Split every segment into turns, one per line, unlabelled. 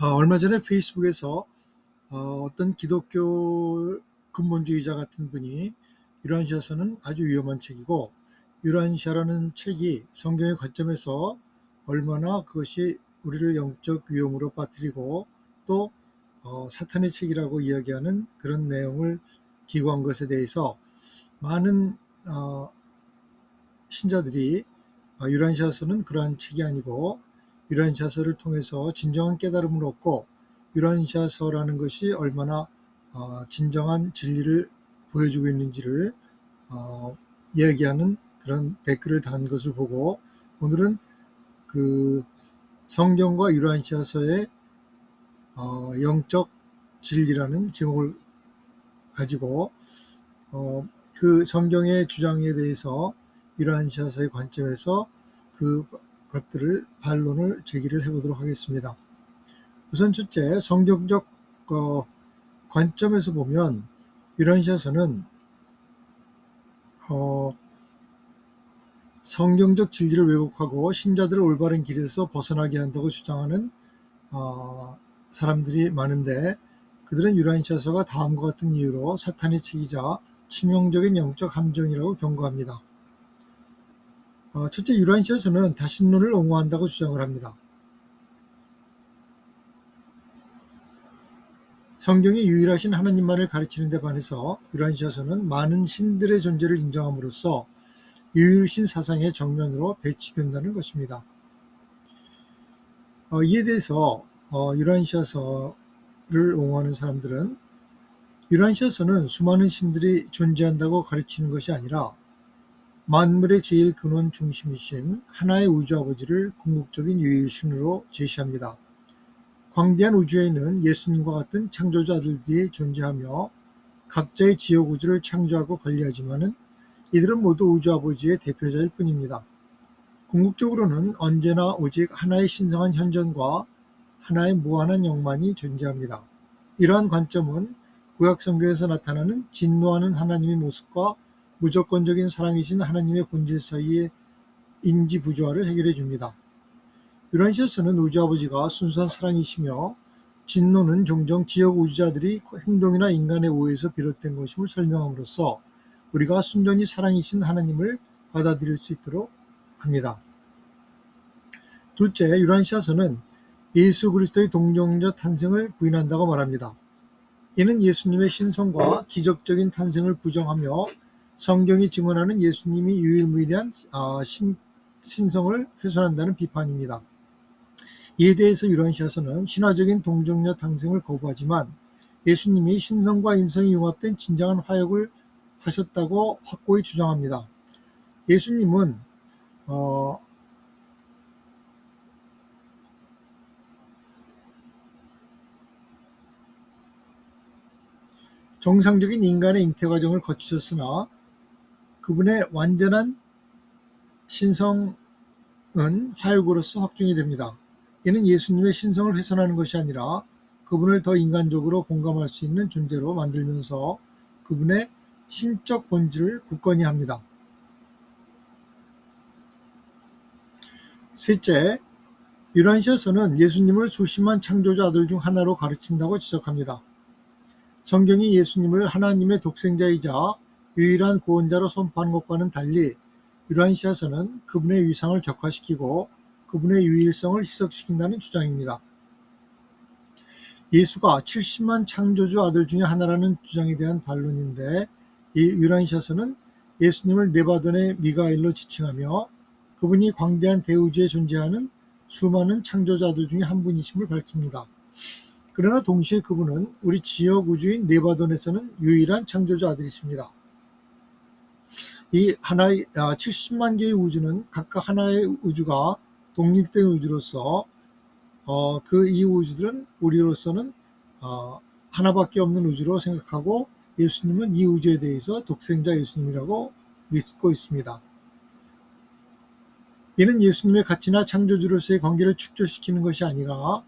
얼마 전에 페이스북에서 어떤 기독교 근본주의자 같은 분이 유란시아서는 아주 위험한 책이고, 유란시아라는 책이 성경의 관점에서 얼마나 그것이 우리를 영적 위험으로 빠뜨리고 또 사탄의 책이라고 이야기하는 그런 내용을 기고한 것에 대해서 많은 신자들이 유란시아서는 그러한 책이 아니고 유란시아서를 통해서 진정한 깨달음을 얻고 유란시아서라는 것이 얼마나 진정한 진리를 보여주고 있는지를 이야기하는 그런 댓글을 단 것을 보고, 오늘은 그 성경과 유란시아서의 영적 진리라는 제목을 가지고 그 성경의 주장에 대해서 유란시아서의 관점에서 그 것들을 반론을 제기를 해보도록 하겠습니다. 우선 첫째, 성경적 관점에서 보면 유란시아서는 성경적 진리를 왜곡하고 신자들을 올바른 길에서 벗어나게 한다고 주장하는 사람들이 많은데, 그들은 유란시아서가 다음과 같은 이유로 사탄의 책이자 치명적인 영적 함정이라고 경고합니다. 첫째, 유란시아서는 다신론을 옹호한다고 주장을 합니다. 성경이 유일하신 하나님만을 가르치는 데 반해서 유란시아서는 많은 신들의 존재를 인정함으로써 유일신 사상의 정면으로 배치된다는 것입니다. 이에 대해서 유란시아서를 옹호하는 사람들은 유란시아서는 수많은 신들이 존재한다고 가르치는 것이 아니라 만물의 제일 근원 중심이신 하나의 우주 아버지를 궁극적인 유일신으로 제시합니다. 광대한 우주에는 예수님과 같은 창조자들이 존재하며 각자의 지역 우주를 창조하고 관리하지만은 이들은 모두 우주 아버지의 대표자일 뿐입니다. 궁극적으로는 언제나 오직 하나의 신성한 현존과 하나의 무한한 영만이 존재합니다. 이러한 관점은 구약 성경에서 나타나는 진노하는 하나님의 모습과 무조건적인 사랑이신 하나님의 본질 사이의 인지 부조화를 해결해 줍니다. 유란시아서는 우주 아버지가 순수한 사랑이시며 진노는 종종 지역 우주자들이 행동이나 인간의 오해에서 비롯된 것임을 설명함으로써 우리가 순전히 사랑이신 하나님을 받아들일 수 있도록 합니다. 둘째, 유란시아서는 예수 그리스도의 동정적 탄생을 부인한다고 말합니다. 이는 예수님의 신성과 기적적인 탄생을 부정하며 성경이 증언하는 예수님이 유일무이한 신성을 훼손한다는 비판입니다. 이에 대해서 유란시아서는 신화적인 동정녀 탄생을 거부하지만 예수님이 신성과 인성이 융합된 진정한 화역을 하셨다고 확고히 주장합니다. 예수님은 정상적인 인간의 잉태 과정을 거치셨으나 그분의 완전한 신성은 화역으로서 확증이 됩니다. 이는 예수님의 신성을 훼손하는 것이 아니라 그분을 더 인간적으로 공감할 수 있는 존재로 만들면서 그분의 신적 본질을 굳건히 합니다. 셋째, 유란시아서는 예수님을 수십만 창조자 아들 중 하나로 가르친다고 지적합니다. 성경이 예수님을 하나님의 독생자이자 유일한 구원자로 선포한 것과는 달리 유란시아서는 그분의 위상을 격화시키고 그분의 유일성을 희석시킨다는 주장입니다. 예수가 70만 창조주 아들 중에 하나라는 주장에 대한 반론인데, 이 유란시아서는 예수님을 네바돈의 미가엘로 지칭하며 그분이 광대한 대우주에 존재하는 수많은 창조자들 중에 한 분이심을 밝힙니다. 그러나 동시에 그분은 우리 지역 우주인 네바돈에서는 유일한 창조자 아들이십니다. 이 하나의 70만 개의 우주는 각각 하나의 우주가 독립된 우주로서 그 이 우주들은 우리로서는 하나밖에 없는 우주로 생각하고 예수님은 이 우주에 대해서 독생자 예수님이라고 믿고 있습니다. 이는 예수님의 가치나 창조주로서의 관계를 축소시키는 것이 아니라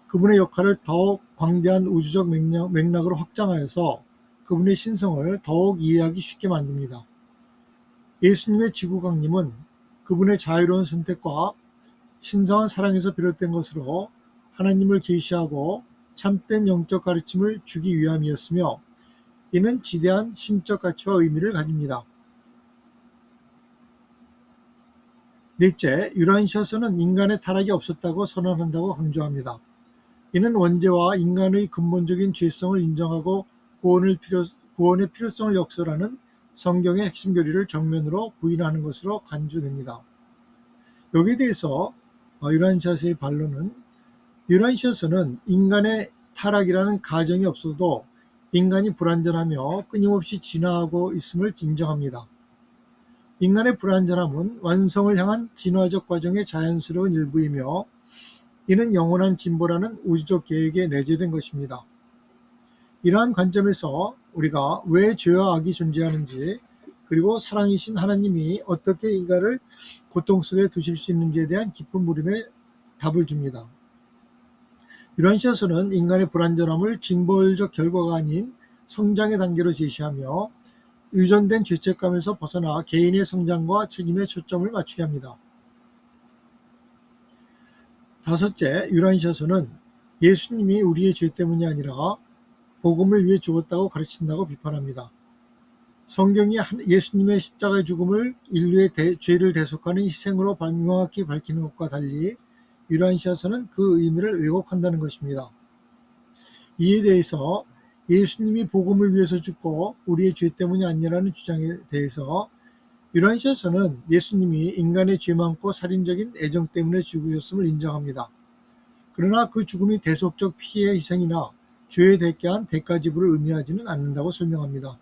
그분의 역할을 더욱 광대한 우주적 맥락으로 확장하여서 그분의 신성을 더욱 이해하기 쉽게 만듭니다. 예수님의 지구 강림은 그분의 자유로운 선택과 신성한 사랑에서 비롯된 것으로 하나님을 계시하고 참된 영적 가르침을 주기 위함이었으며 이는 지대한 신적 가치와 의미를 가집니다. 넷째, 유란시아서는 인간의 타락이 없었다고 선언한다고 강조합니다. 이는 원죄와 인간의 근본적인 죄성을 인정하고 구원의 필요성을 역설하는 성경의 핵심 교리를 정면으로 부인하는 것으로 간주됩니다. 여기에 대해서 유란시아서의 반론은 유란시아서는 인간의 타락이라는 가정이 없어도 인간이 불완전하며 끊임없이 진화하고 있음을 인정합니다. 인간의 불완전함은 완성을 향한 진화적 과정의 자연스러운 일부이며 이는 영원한 진보라는 우주적 계획에 내재된 것입니다. 이러한 관점에서 우리가 왜 죄와 악이 존재하는지 그리고 사랑이신 하나님이 어떻게 인간을 고통 속에 두실 수 있는지에 대한 깊은 물음에 답을 줍니다. 유란시아서는 인간의 불완전함을 징벌적 결과가 아닌 성장의 단계로 제시하며 유전된 죄책감에서 벗어나 개인의 성장과 책임에 초점을 맞추게 합니다. 다섯째, 유란시아서는 예수님이 우리의 죄 때문이 아니라 복음을 위해 죽었다고 가르친다고 비판합니다. 성경이 예수님의 십자가의 죽음을 인류의 죄를 대속하는 희생으로 명확히 밝히는 것과 달리 유란시아서는 그 의미를 왜곡한다는 것입니다. 이에 대해서 예수님이 복음을 위해서 죽고 우리의 죄 때문이 아니라는 주장에 대해서 유란시아서는 예수님이 인간의 죄 많고 살인적인 애정 때문에 죽으셨음을 인정합니다. 그러나 그 죽음이 대속적 피해 희생이나 죄에 대가한 대가 지불을 의미하지는 않는다고 설명합니다.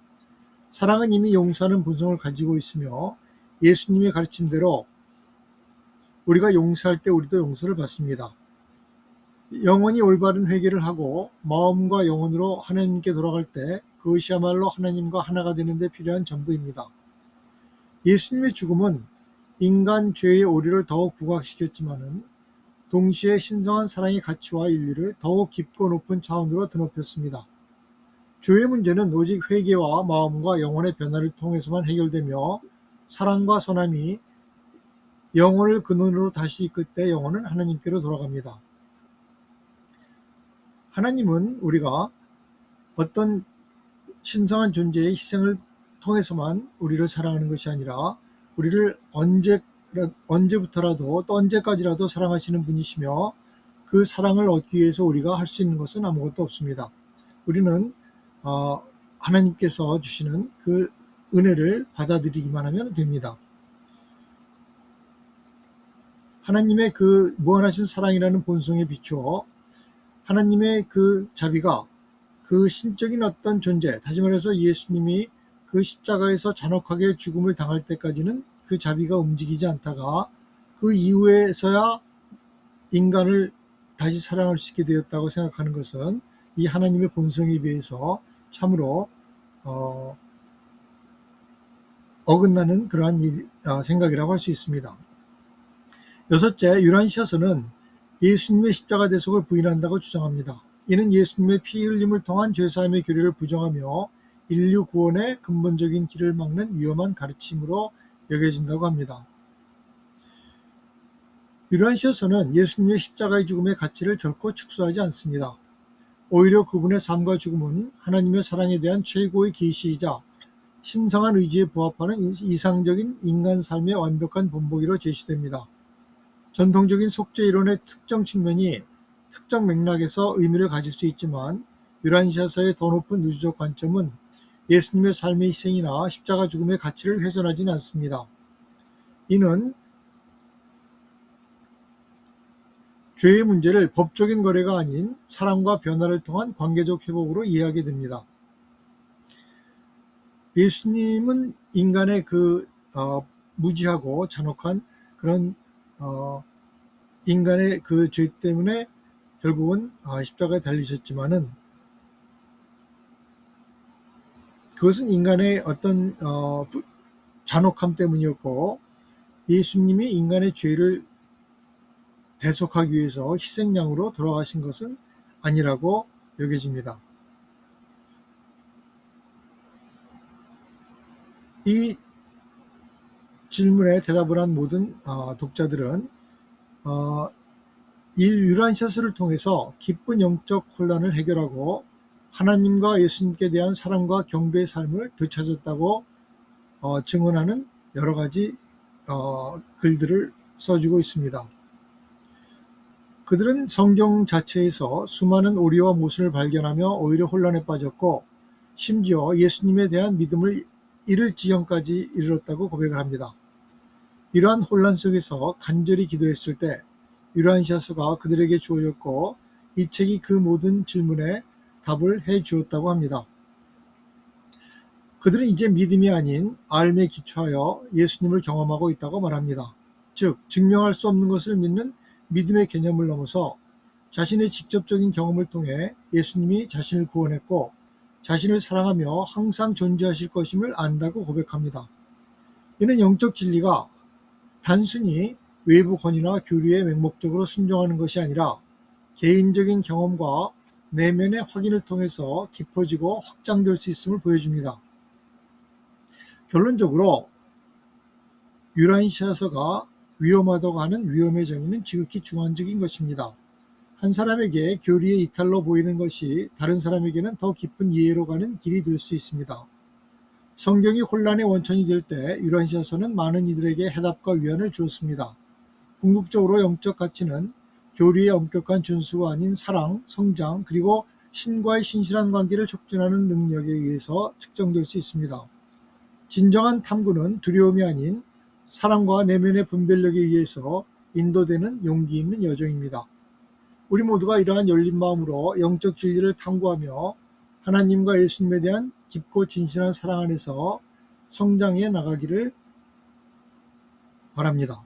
사랑은 이미 용서하는 본성을 가지고 있으며 예수님의 가르침대로 우리가 용서할 때 우리도 용서를 받습니다. 영원히 올바른 회개를 하고 마음과 영혼으로 하나님께 돌아갈 때 그것이야말로 하나님과 하나가 되는 데 필요한 전부입니다. 예수님의 죽음은 인간 죄의 오류를 더욱 부각시켰지만은 동시에 신성한 사랑의 가치와 인리를 더욱 깊고 높은 차원으로 드높였습니다. 죄의 문제는 오직 회개와 마음과 영혼의 변화를 통해서만 해결되며 사랑과 선함이 영혼을 근원으로 다시 이끌 때 영혼은 하나님께로 돌아갑니다. 하나님은 우리가 어떤 신성한 존재의 희생을 통해서만 우리를 사랑하는 것이 아니라 우리를 언제부터라도 또 언제까지라도 사랑하시는 분이시며 그 사랑을 얻기 위해서 우리가 할 수 있는 것은 아무것도 없습니다. 우리는 하나님께서 주시는 그 은혜를 받아들이기만 하면 됩니다. 하나님의 그 무한하신 사랑이라는 본성에 비추어 하나님의 그 자비가 그 신적인 어떤 존재, 다시 말해서 예수님이 그 십자가에서 잔혹하게 죽음을 당할 때까지는 그 자비가 움직이지 않다가 그 이후에서야 인간을 다시 사랑할 수 있게 되었다고 생각하는 것은 이 하나님의 본성에 비해서 참으로 어긋나는 그러한 생각이라고 할 수 있습니다. 여섯째, 유란시아서는 예수님의 십자가 대속을 부인한다고 주장합니다. 이는 예수님의 피 흘림을 통한 죄사함의 교리를 부정하며 인류 구원의 근본적인 길을 막는 위험한 가르침으로 여겨진다고 합니다. 유란시아서는 예수님의 십자가의 죽음의 가치를 결코 축소하지 않습니다. 오히려 그분의 삶과 죽음은 하나님의 사랑에 대한 최고의 계시이자 신성한 의지에 부합하는 이상적인 인간 삶의 완벽한 본보기로 제시됩니다. 전통적인 속죄 이론의 특정 측면이 특정 맥락에서 의미를 가질 수 있지만 유란시아서의 더 높은 우주적 관점은 예수님의 삶의 희생이나 십자가 죽음의 가치를 훼손하지는 않습니다. 이는 죄의 문제를 법적인 거래가 아닌 사랑과 변화를 통한 관계적 회복으로 이해하게 됩니다. 예수님은 인간의 그 무지하고 잔혹한 그런 인간의 그 죄 때문에 결국은 십자가에 달리셨지만은 그것은 인간의 어떤 잔혹함 때문이었고 예수님이 인간의 죄를 대속하기 위해서 희생양으로 돌아가신 것은 아니라고 여겨집니다. 이 질문에 대답을 한 모든 독자들은 이 유란샷을 통해서 기쁜 영적 혼란을 해결하고 하나님과 예수님께 대한 사랑과 경배의 삶을 되찾았다고 증언하는 여러 가지 글들을 써주고 있습니다. 그들은 성경 자체에서 수많은 오리와 모순을 발견하며 오히려 혼란에 빠졌고 심지어 예수님에 대한 믿음을 잃을 지경까지 이르렀다고 고백을 합니다. 이러한 혼란 속에서 간절히 기도했을 때 유란시아서가 그들에게 주어졌고 이 책이 그 모든 질문에 답을 해 주었다고 합니다. 그들은 이제 믿음이 아닌 알에 기초하여 예수님을 경험하고 있다고 말합니다. 즉 증명할 수 없는 것을 믿는 믿음의 개념을 넘어서 자신의 직접적인 경험을 통해 예수님이 자신을 구원했고 자신을 사랑하며 항상 존재하실 것임을 안다고 고백합니다. 이는 영적 진리가 단순히 외부 권위나 교리에 맹목적으로 순종하는 것이 아니라 개인적인 경험과 내면의 확인을 통해서 깊어지고 확장될 수 있음을 보여줍니다. 결론적으로 유란시아서가 위험하다고 하는 위험의 정의는 지극히 주관적인 것입니다. 한 사람에게 교리의 이탈로 보이는 것이 다른 사람에게는 더 깊은 이해로 가는 길이 될 수 있습니다. 성경이 혼란의 원천이 될 때 유란시아서는 많은 이들에게 해답과 위안을 주었습니다. 궁극적으로 영적 가치는 교리의 엄격한 준수가 아닌 사랑, 성장, 그리고 신과의 신실한 관계를 촉진하는 능력에 의해서 측정될 수 있습니다. 진정한 탐구는 두려움이 아닌 사랑과 내면의 분별력에 의해서 인도되는 용기 있는 여정입니다. 우리 모두가 이러한 열린 마음으로 영적 진리를 탐구하며 하나님과 예수님에 대한 깊고 진실한 사랑 안에서 성장해 나가기를 바랍니다.